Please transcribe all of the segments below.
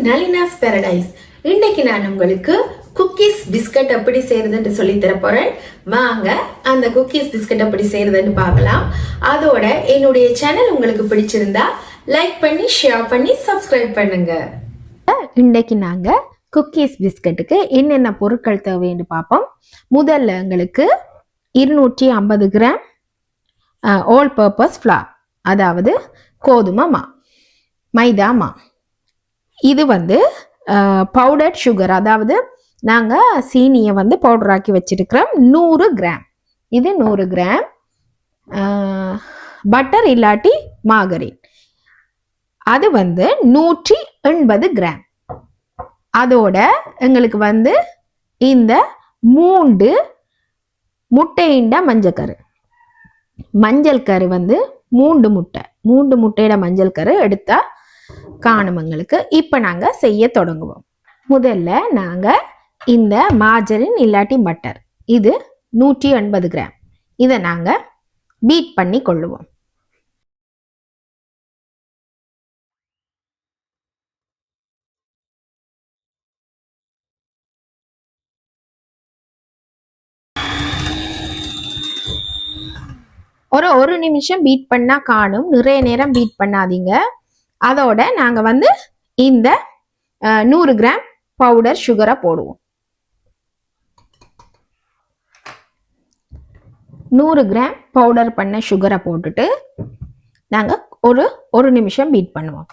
நளினாஸ் Paradise. இன்னைக்கு நான் உங்களுக்கு குக்கீஸ் பிஸ்கட் எப்படி செய்யறதுன்னு சொல்லி தர போறேன். வாங்க அந்த குக்கீஸ் பிஸ்கட் எப்படி செய்யறதுன்னு பார்க்கலாம். அதோட என்னுடைய சேனல் உங்களுக்கு பிடிச்சிருந்தா லைக் பண்ணி ஷேர் பண்ணி சப்ஸ்கிரைப் பண்ணுங்க. இன்னைக்கு நாங்க குக்கீஸ் பிஸ்கட்டுக்கு என்னென்ன பொருட்கள் தேவைன்னு பார்ப்போம். முதல்ல எங்களுக்கு 250 கிராம் ஆல் பர்பஸ் ஃப்ளார், அதாவது கோதுமை மா, மைதா மா. இது பவுடர்ட் சுகர், அதாவது நாங்கள் சீனியை பவுடராக்கி வச்சிருக்கிறோம். 100 கிராம். இது 100 கிராம். பட்டர் இல்லாட்டி மாகரின், அது 180 கிராம். அதோட எங்களுக்கு இந்த 3 முட்டையிண்ட மஞ்சள் கரு 3 முட்டை, 3 முட்டையோட மஞ்சள் கரு எடுத்தா காணும் எங்களுக்கு. இப்போ நாங்கள் செய்ய தொடங்குவோம். முதல்ல நாங்கள் இந்த மார்ஜரின் இல்லாட்டி பட்டர், இது 180 கிராம், இதை நாங்கள் பீட் பண்ணி கொள்ளுவோம். ஒரு நிமிஷம் பீட் பண்ணா காணும், நிறைய நேரம் பீட் பண்ணாதீங்க. அதோட நாங்க இந்த 100 கிராம் பவுடர் சுகரை போடுவோம். 100 கிராம் பவுடர் பண்ண சுகரை போட்டுட்டு நாங்க ஒரு நிமிஷம் பீட் பண்ணுவோம்.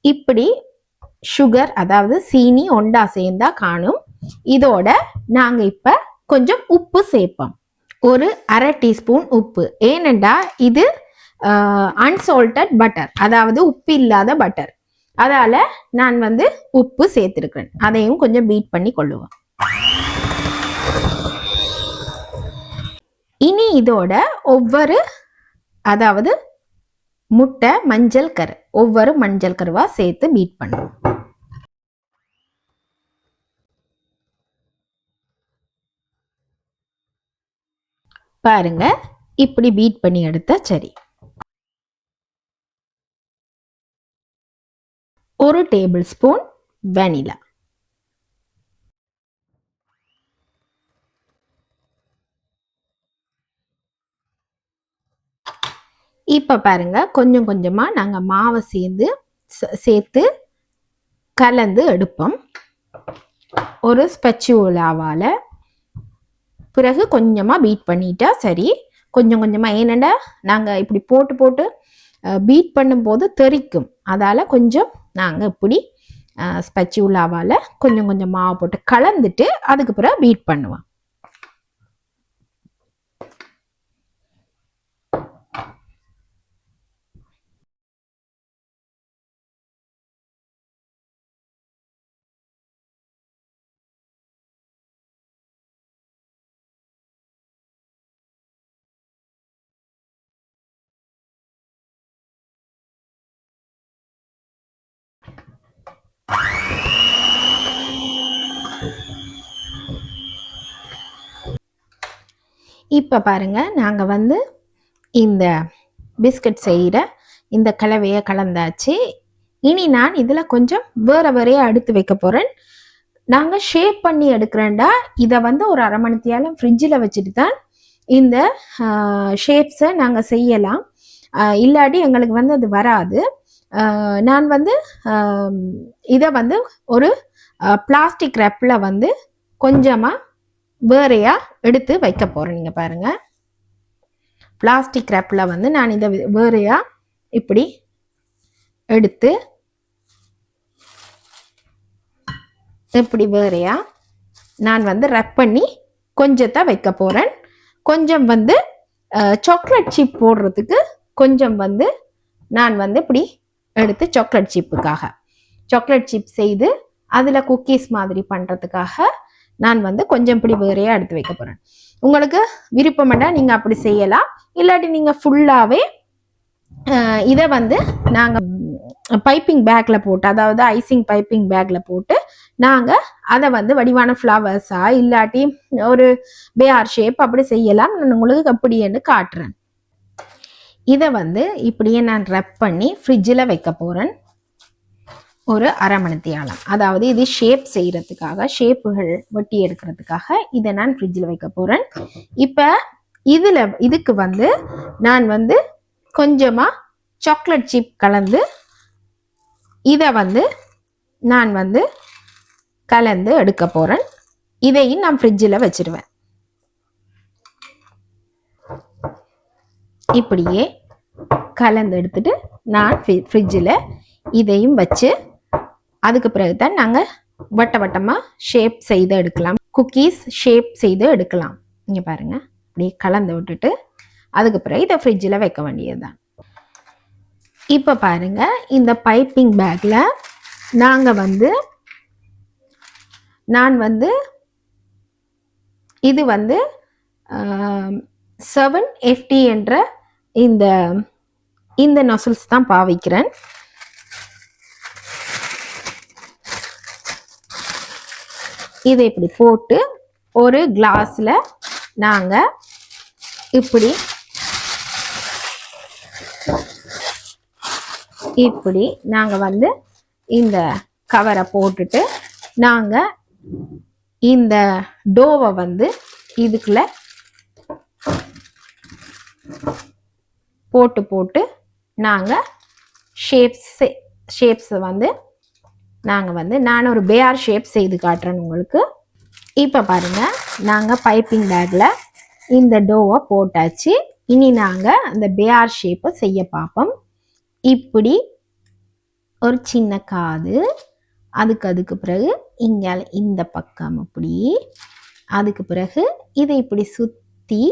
இப்படி சுகர், அதாவது சீனி ஒண்டா சேர்ந்தா காணும். இதோட நாங்க இப்ப கொஞ்சம் உப்பு சேர்ப்போம். ஒரு அரை டீஸ்பூன் உப்பு. ஏனெண்டா இது அன்சால்டட் பட்டர், அதாவது உப்பு இல்லாத பட்டர். அதால நான் உப்பு சேர்த்திருக்கிறேன். அதையும் கொஞ்சம் பீட் பண்ணி கொள்ளுவோம். இனி இதோட அதாவது முட்டை மஞ்சள் கரு, ஒவ்வொரு மஞ்சள் கருவா சேர்த்து பீட் பண்ணுவோம். பாருங்க, இப்படி பீட் பண்ணி எடுத்தா சரி. 1 டேபிள் ஸ்பூன் வெனிலா, இப்ப பாருங்க கொஞ்சம் கொஞ்சமா நாங்க மாவை சேர்த்து கலந்து எடுப்போம். ஒரு ஸ்பெச்சுலாவால பிறகு கொஞ்சமா பீட் பண்ணிட்டா சரி. கொஞ்சம் கொஞ்சமா, ஏனண்டா நாங்க இப்படி போட்டு பீட் பண்ணும்போது தெறிக்கும். அதால கொஞ்சம் நாங்க இப்படி ஸ்பெச்சுலாவால கொஞ்சம் கொஞ்சம் மாவை போட்டு கலந்துட்டு அதுக்கு பிறகு பீட் பண்ணுவோம். இப்ப பாருங்க, நாங்க இந்த பிஸ்கட் செய்யற இந்த கலவையை கலந்தாச்சு. இனி நான் இதுல கொஞ்சம் வேறையா எடுத்து வைக்க போறேன். நாங்க ஷேப் பண்ணி எடுக்கிறேன்டா, இதை ஒரு அரை மணி நேரம் ஃப்ரிட்ஜில் வச்சுட்டு தான் இந்த ஷேப்ஸை நாங்க செய்யலாம். இல்லாட்டி எங்களுக்கு அது வராது. நான் இதை ஒரு பிளாஸ்டிக் ரேப்ல கொஞ்சமா வேறையா எடுத்து வைக்க போறேன். நீங்க பாருங்க, பிளாஸ்டிக் ரேப்ல நான் இதை வேறையா இப்படி எடுத்து இப்படி வேறையா நான் ரேப் பண்ணி கொஞ்சத்தை வைக்க போறேன். கொஞ்சம் சாக்லேட் சிப் போடுறதுக்கு கொஞ்சம் நான் இப்படி எடுத்து சாக்லேட் சிப் செய்து அதுல குக்கீஸ் மாதிரி பண்றதுக்காக நான் கொஞ்சம் இப்படி வேறையா எடுத்து வைக்க போறேன். உங்களுக்கு விருப்பம்டா நீங்க அப்படி செய்யலாம். இல்லாட்டி நீங்க ஃபுல்லாவே இதை நாங்க பைப்பிங் பேக்கில் போட்டு, அதாவது ஐசிங் பைப்பிங் பேக்கில் போட்டு நாங்கள் அதை வந்து வடிவான ஃப்ளவர்ஸாக இல்லாட்டி ஒரு பேஆர் ஷேப் அப்படி செய்யலாம். நான் உங்களுக்கு அப்படின்னு காட்டுறேன். இதை வந்து இப்படியே நான் ரப் பண்ணி ஃப்ரிட்ஜில் வைக்க போகிறேன் ஒரு அரை மணித்தியாலம். அதாவது இது ஷேப் செய்கிறதுக்காக, ஷேப்புகள் வெட்டி எடுக்கிறதுக்காக இதை நான் ஃப்ரிட்ஜில் வைக்க போகிறேன். இப்போ இதுக்கு வந்து நான் வந்து கொஞ்சமாக சாக்லேட் சிப் கலந்து இதை வந்து நான் வந்து கலந்து எடுக்க போகிறேன். இதையும் நான் ஃப்ரிட்ஜில் வச்சிருவேன். இப்படியே கலந்து எடுத்துட்டு நான் ஃப்ரிட்ஜில் இதையும் வச்சு அதுக்கு பிறகு தான் நாங்கள் வட்ட வட்டமாக ஷேப் செய்து எடுக்கலாம். குக்கீஸ் ஷேப் செய்து எடுக்கலாம். இங்கே பாருங்கள், இப்படி கலந்து விட்டுட்டு அதுக்கு பிறகு இதை ஃப்ரிட்ஜில் வைக்க வேண்டியது தான். இப்போ பாருங்கள், இந்த பைப்பிங் பேக்கில் நான் வந்து இது வந்து 7FT என்ற இந்த நொசல்ஸ் தான் பாவிக்கிறேன். இதை இப்படி போட்டு ஒரு கிளாஸில் நாங்கள் இப்படி நாங்கள் வந்து இந்த கவரை போட்டுட்டு நாங்கள் இந்த டோவை வந்து இதுக்குள்ள போட்டு நாங்கள் ஷேப்ஸ் வந்து நான் ஒரு பேஆர் ஷேப் செய்து காட்டுறேன் உங்களுக்கு. இப்போ பாருங்கள், நாங்கள் பைப்பிங் பேக்கில் இந்த டோவை போட்டாச்சு. இனி நாங்கள் அந்த பேஆர் ஷேப்பை செய்ய பார்ப்போம். இப்படி ஒரு சின்ன காது, அதுக்கு பிறகு இங்கே இந்த பக்கம் அப்படி, அதுக்கு பிறகு இதை இப்படி சுற்றி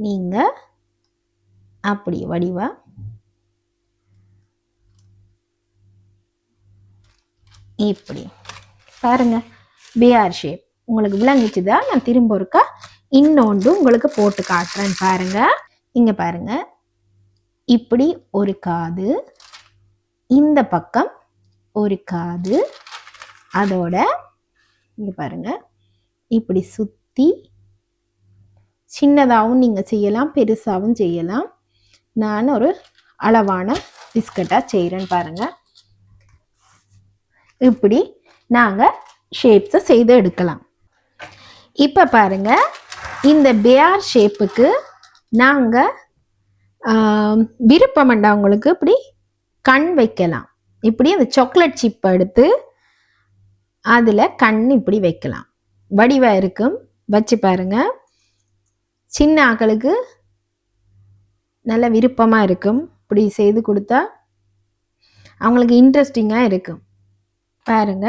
நீங்கள் அப்படி வடிவா இப்படி பாருங்க, பேஆர் ஷேப் உங்களுக்கு விளங்கிச்சுதா? நான் திரும்ப ஒருக்கா இன்னொன்று உங்களுக்கு போட்டு காட்டுறேன் பாருங்க. இங்க பாருங்க, இப்படி ஒரு காது, இந்த பக்கம் ஒரு காது, அதோட இங்க பாருங்க இப்படி சுத்தி சின்னதாகவும் நீங்க செய்யலாம், பெருசாகவும் செய்யலாம். நான் ஒரு அளவான பிஸ்கட்டா செய்கிறேன் பாருங்க. இப்படி நாங்கள் ஷேப்ஸை செய்து எடுக்கலாம். இப்போ பாருங்க, இந்த பேஆர் ஷேப்புக்கு நாங்கள் விருப்பமண்டா உங்களுக்கு இப்படி கண் வைக்கலாம். இப்படி அந்த சாக்லேட் சிப்பை எடுத்து அதில் கண் இப்படி வைக்கலாம். வடிவாக இருக்கும், வச்சு பாருங்க. சின்ன ஆக்களுக்கு நல்ல விருப்பமாக இருக்கும். இப்படி செய்து கொடுத்தா அவங்களுக்கு இன்ட்ரெஸ்டிங்காக இருக்கும். பாருங்க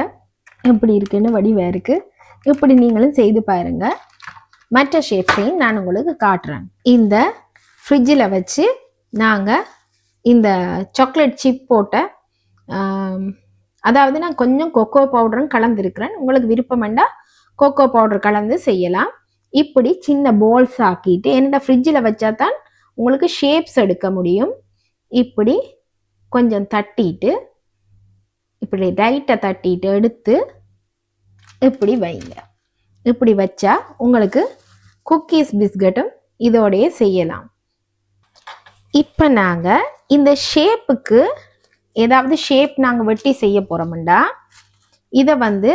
எப்படி இருக்குன்னு, வடிவாக இருக்குது. இப்படி நீங்களும் செய்து பாருங்க. மற்ற ஷேப்ஸையும் நான் உங்களுக்கு காட்டுறேன். இந்த ஃப்ரிட்ஜில் வச்சு நாங்கள் இந்த சாக்லேட் சிப் போட்ட, அதாவது நான் கொஞ்சம் கொக்கோ பவுடரும் கலந்துருக்கிறேன். உங்களுக்கு விருப்பம்ண்டா கொக்கோ பவுடர் கலந்து செய்யலாம். இப்படி சின்ன பால்ஸ் ஆக்கிட்டு, என்னோட ஃப்ரிட்ஜில் வச்சா தான் உங்களுக்கு ஷேப்ஸ் எடுக்க முடியும். இப்படி கொஞ்சம் தட்டிட்டு, இப்படி லைட்டாக தட்டிட்டு எடுத்து இப்படி வைங்க. இப்படி வச்சா உங்களுக்கு குக்கீஸ் பிஸ்கட்டும் இதோடைய செய்யலாம். இப்போ நாங்கள் இந்த ஷேப்புக்கு ஏதாவது ஷேப் நாங்கள் வெட்டி செய்ய போகிறோம்டா, இதை வந்து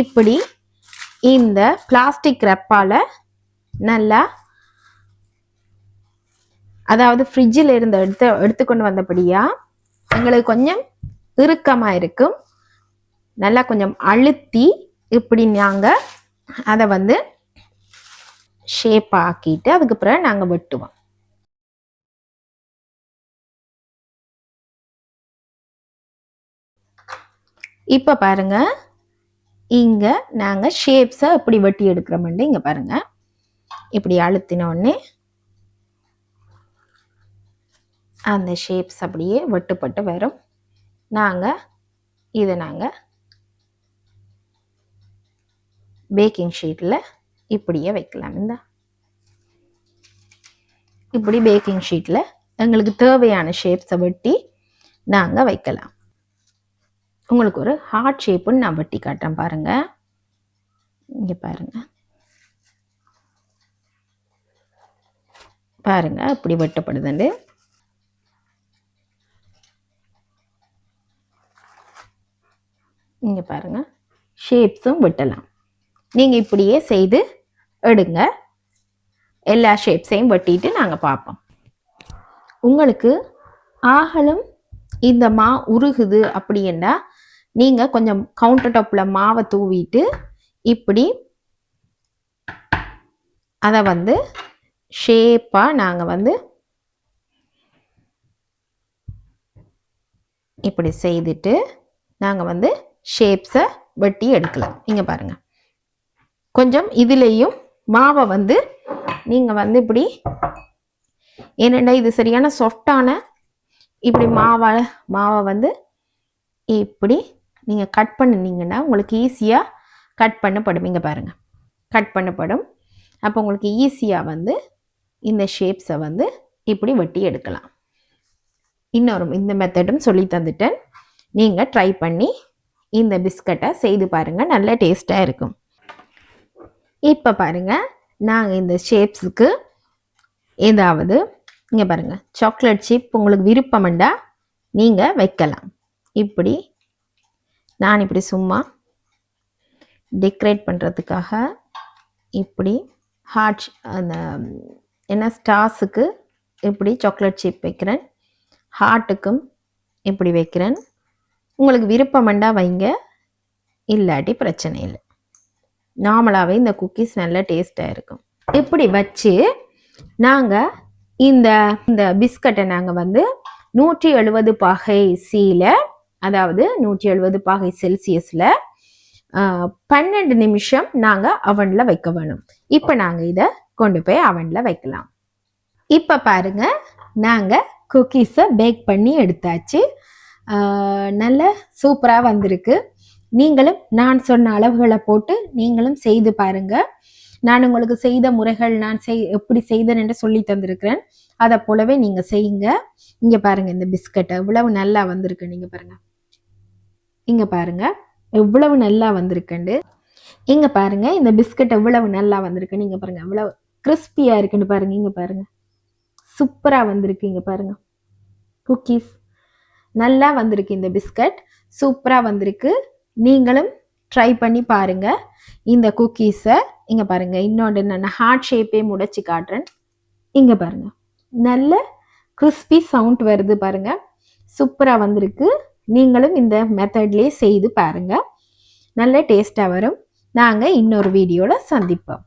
இப்படி இந்த பிளாஸ்டிக் ரப்பால் நல்லா, அதாவது ஃப்ரிட்ஜில் இருந்து எடுத்துக்கொண்டு வந்தபடியா எங்களுக்கு கொஞ்சம் இறுக்கமாக இருக்கும். நல்லா கொஞ்சம் அழுத்தி இப்படி நாங்கள் அதை வந்து ஷேப் ஆக்கிட்டு அதுக்கு பிறகு நாங்கள் வெட்டுவோம். இப்போ பாருங்க, இங்கே நாங்கள் ஷேப்ஸை இப்படி வெட்டி எடுக்கிறோம்ண்டு. இங்கே பாருங்க, இப்படி அழுத்தினோடனே அந்த ஷேப்ஸ் அப்படியே வெட்டுப்பட்டு வரும். இதை நாங்கள் பேக்கிங் ஷீட்டில் இப்படியே வைக்கலாம். இப்படி பேக்கிங் ஷீட்டில் எங்களுக்கு தேவையான ஷேப்ஸை வெட்டி நாங்கள் வைக்கலாம். உங்களுக்கு ஒரு ஹார்ட் ஷேப்புன்னு நான் வெட்டி காட்டுறேன் பாருங்க. இங்க பாருங்க பாருங்க இப்படி வெட்டப்படுதுண்டு. இங்க பாருங்க ஷேப்ஸும் வெட்டலாம். நீங்க இப்படியே செய்து எடுங்க. எல்லா ஷேப்ஸையும் வெட்டிட்டு நாங்கள் பார்ப்போம். உங்களுக்கு ஆகலும் இந்த மா உருகுது அப்படின்னா நீங்கள் கொஞ்சம் கவுண்டர் டாப்பில் மாவை தூவிட்டு இப்படி அதை வந்து ஷேப்பாக நாங்கள் இப்படி செய்துட்டு நாங்கள் ஷேப்ஸை வெட்டி எடுக்கலாம். இங்கே பாருங்கள் கொஞ்சம் இதுலேயும் மாவை நீங்கள் இப்படி ஏனெண்டா இது சரியான சாஃப்டான இப்படி மாவை இப்படி நீங்கள் கட் பண்ணினீங்கன்னா உங்களுக்கு ஈஸியாக கட் பண்ணப்படும். இங்கே பாருங்கள் கட் பண்ணப்படும். அப்போ உங்களுக்கு ஈஸியாக இந்த ஷேப்ஸை இப்படி வெட்டி எடுக்கலாம். இந்த மெத்தடும் சொல்லி தந்துட்டேன். நீங்கள் ட்ரை பண்ணி இந்த பிஸ்கட்டை செய்து பாருங்கள், நல்ல டேஸ்ட்டாக இருக்கும். இப்போ பாருங்கள் நாங்கள் இந்த ஷேப்ஸுக்கு ஏதாவது இங்கே பாருங்கள் சாக்லேட் சிப் உங்களுக்கு விருப்பம்ண்டா நீங்கள் வைக்கலாம். இப்படி நான் இப்படி சும்மா டெக்கரேட் பண்ணுறதுக்காக இப்படி ஹார்ட் அந்த என்ன ஸ்டார்ஸுக்கு இப்படி சாக்லேட் சிப் வைக்கிறேன், ஹார்ட்டுக்கும் இப்படி வைக்கிறேன். உங்களுக்கு விருப்பம்ண்டா வைங்க, இல்லாட்டி பிரச்சனை இல்லை. நார்மலாகவே இந்த குக்கீஸ் நல்ல டேஸ்ட்டாக இருக்கும். இப்படி வச்சு நாங்கள் இந்த பிஸ்கட்டை நாங்கள் 170 பாகை சீல, அதாவது 170 பாகை செல்சியஸில் 12 நிமிஷம் நாங்கள் அவனில் வைக்க வேணும். இப்போ நாங்கள் இதை கொண்டு போய் அவனில் வைக்கலாம். இப்போ பாருங்க நாங்கள் குக்கீஸை பேக் பண்ணி எடுத்தாச்சு. நல்ல சூப்பராக வந்திருக்கு. நீங்களும் நான் சொன்ன அளவுகளை போட்டு நீங்களும் செய்து பாருங்க. நான் உங்களுக்கு செய்த முறைகள் நான் எப்படி செய்தேன் என்று சொல்லி தந்திருக்கிறேன். அதை போலவே நீங்க செய்யுங்க. இங்க பாருங்க இந்த பிஸ்கட் எவ்வளவு நல்லா வந்திருக்கு. நீங்க பாருங்க, இங்க பாருங்க எவ்வளவு நல்லா வந்திருக்குண்டு. இங்க பாருங்க இந்த பிஸ்கட் எவ்வளவு நல்லா வந்திருக்கு. நீங்க பாருங்க எவ்வளவு கிறிஸ்பியா இருக்குன்னு பாருங்க. இங்க பாருங்க சூப்பரா வந்திருக்கு. இங்க பாருங்க குக்கீஸ் நல்லா வந்திருக்கு. இந்த பிஸ்கட் சூப்பரா வந்திருக்கு. நீங்களும் ட்ரை பண்ணி பாருங்க இந்த குக்கீஸை. இங்க பாருங்க இன்னொன்று நான் ஹார்ட் ஷேப்பே முடைச்சி காட்டுறேன். இங்க பாருங்க நல்ல கிறிஸ்பி சவுண்ட் வருது பாருங்க, சூப்பரா வந்திருக்கு. நீங்களும் இந்த மெத்தட்லேயே செய்து பாருங்க, நல்ல டேஸ்டா வரும். நாங்க இன்னொரு வீடியோல சந்திப்போம்.